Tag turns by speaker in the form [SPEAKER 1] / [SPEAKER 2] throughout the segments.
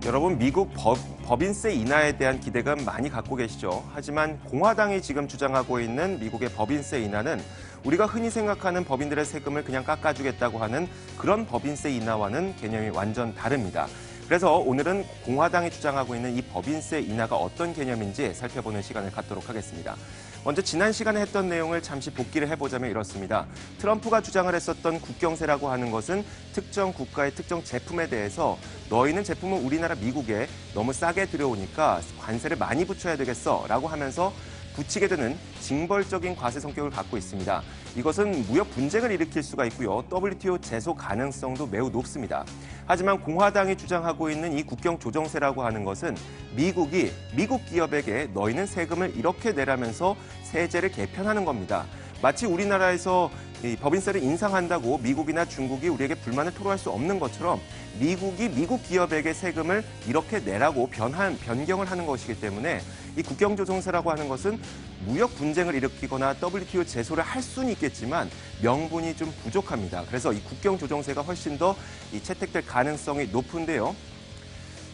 [SPEAKER 1] 여러분, 미국 법인세 인하에 대한 기대감 많이 갖고 계시죠? 하지만 공화당이 지금 주장하고 있는 미국의 법인세 인하는 우리가 흔히 생각하는 법인들의 세금을 그냥 깎아주겠다고 하는 그런 법인세 인하와는 개념이 완전 다릅니다. 그래서 오늘은 공화당이 주장하고 있는 이 법인세 인하가 어떤 개념인지 살펴보는 시간을 갖도록 하겠습니다. 먼저 지난 시간에 했던 내용을 잠시 복기를 해보자면 이렇습니다. 트럼프가 주장을 했었던 국경세라고 하는 것은 특정 국가의 특정 제품에 대해서 너희는 제품을 우리나라 미국에 너무 싸게 들여오니까 관세를 많이 붙여야 되겠어 라고 하면서 붙이게 되는 징벌적인 과세 성격을 갖고 있습니다. 이것은 무역 분쟁을 일으킬 수가 있고요. WTO 제소 가능성도 매우 높습니다. 하지만 공화당이 주장하고 있는 이 국경 조정세라고 하는 것은 미국이 미국 기업에게 너희는 세금을 이렇게 내라면서 세제를 개편하는 겁니다. 마치 우리나라에서 이 법인세를 인상한다고 미국이나 중국이 우리에게 불만을 토로할 수 없는 것처럼 미국이 미국 기업에게 세금을 이렇게 내라고 변경을 하는 것이기 때문에 이 국경조정세라고 하는 것은 무역 분쟁을 일으키거나 WTO 제소를 할 수는 있겠지만 명분이 좀 부족합니다. 그래서 이 국경조정세가 훨씬 더 채택될 가능성이 높은데요.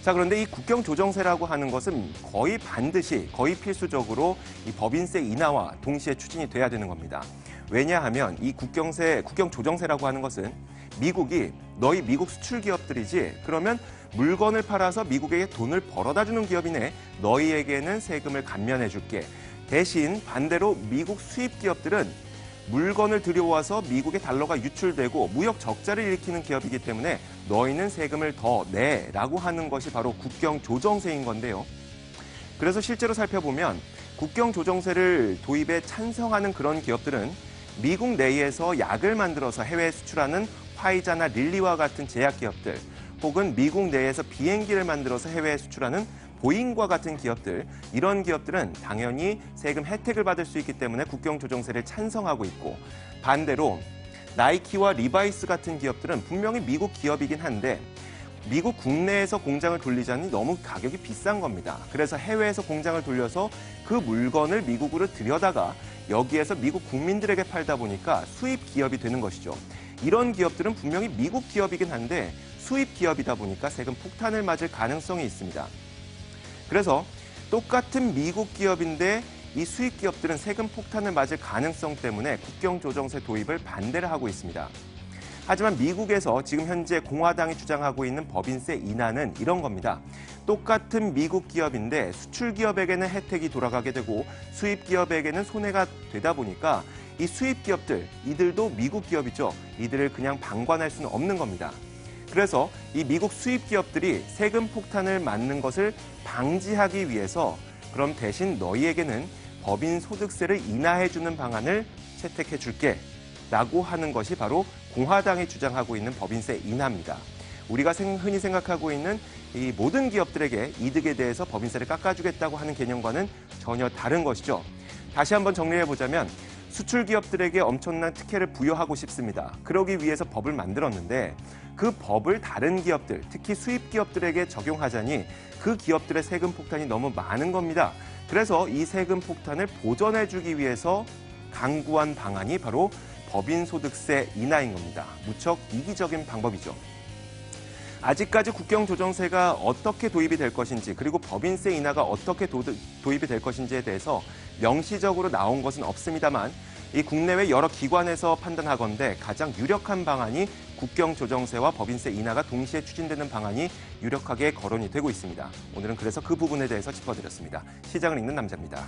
[SPEAKER 1] 자, 그런데 이 국경조정세라고 하는 것은 거의 반드시, 거의 필수적으로 이 법인세 인하와 동시에 추진이 돼야 되는 겁니다. 왜냐하면 이 국경조정세라고 하는 것은 미국이 너희 미국 수출 기업들이지 그러면 물건을 팔아서 미국에게 돈을 벌어다 주는 기업이네. 너희에게는 세금을 감면해 줄게. 대신 반대로 미국 수입 기업들은 물건을 들여와서 미국의 달러가 유출되고 무역 적자를 일으키는 기업이기 때문에 너희는 세금을 더 내라고 하는 것이 바로 국경조정세인 건데요. 그래서 실제로 살펴보면 국경조정세를 도입에 찬성하는 그런 기업들은 미국 내에서 약을 만들어서 해외에 수출하는 화이자나 릴리와 같은 제약기업들, 혹은 미국 내에서 비행기를 만들어서 해외에 수출하는 보잉과 같은 기업들, 이런 기업들은 당연히 세금 혜택을 받을 수 있기 때문에 국경조정세를 찬성하고 있고, 반대로 나이키와 리바이스 같은 기업들은 분명히 미국 기업이긴 한데 미국 국내에서 공장을 돌리자니 너무 가격이 비싼 겁니다. 그래서 해외에서 공장을 돌려서 그 물건을 미국으로 들여다가 여기에서 미국 국민들에게 팔다 보니까 수입 기업이 되는 것이죠. 이런 기업들은 분명히 미국 기업이긴 한데 수입 기업이다 보니까 세금 폭탄을 맞을 가능성이 있습니다. 그래서 똑같은 미국 기업인데 이 수입 기업들은 세금 폭탄을 맞을 가능성 때문에 국경조정세 도입을 반대를 하고 있습니다. 하지만 미국에서 지금 현재 공화당이 주장하고 있는 법인세 인하는 이런 겁니다. 똑같은 미국 기업인데 수출 기업에게는 혜택이 돌아가게 되고 수입 기업에게는 손해가 되다 보니까 이 수입 기업들, 이들도 미국 기업이죠. 이들을 그냥 방관할 수는 없는 겁니다. 그래서 이 미국 수입 기업들이 세금 폭탄을 맞는 것을 방지하기 위해서 그럼 대신 너희에게는 법인 소득세를 인하해주는 방안을 채택해 줄게 라고 하는 것이 바로 공화당이 주장하고 있는 법인세 인하입니다. 우리가 흔히 생각하고 있는 이 모든 기업들에게 이득에 대해서 법인세를 깎아주겠다고 하는 개념과는 전혀 다른 것이죠. 다시 한번 정리해보자면 수출 기업들에게 엄청난 특혜를 부여하고 싶습니다. 그러기 위해서 법을 만들었는데 그 법을 다른 기업들, 특히 수입 기업들에게 적용하자니 그 기업들의 세금 폭탄이 너무 많은 겁니다. 그래서 이 세금 폭탄을 보전해주기 위해서 강구한 방안이 바로 법인소득세 인하인 겁니다. 무척 이기적인 방법이죠. 아직까지 국경조정세가 어떻게 도입이 될 것인지, 그리고 법인세 인하가 어떻게 도입이 될 것인지에 대해서 명시적으로 나온 것은 없습니다만 이 국내외 여러 기관에서 판단하건대 가장 유력한 방안이 국경조정세와 법인세 인하가 동시에 추진되는 방안이 유력하게 거론이 되고 있습니다. 오늘은 그래서 그 부분에 대해서 짚어드렸습니다. 시장을 읽는 남자입니다.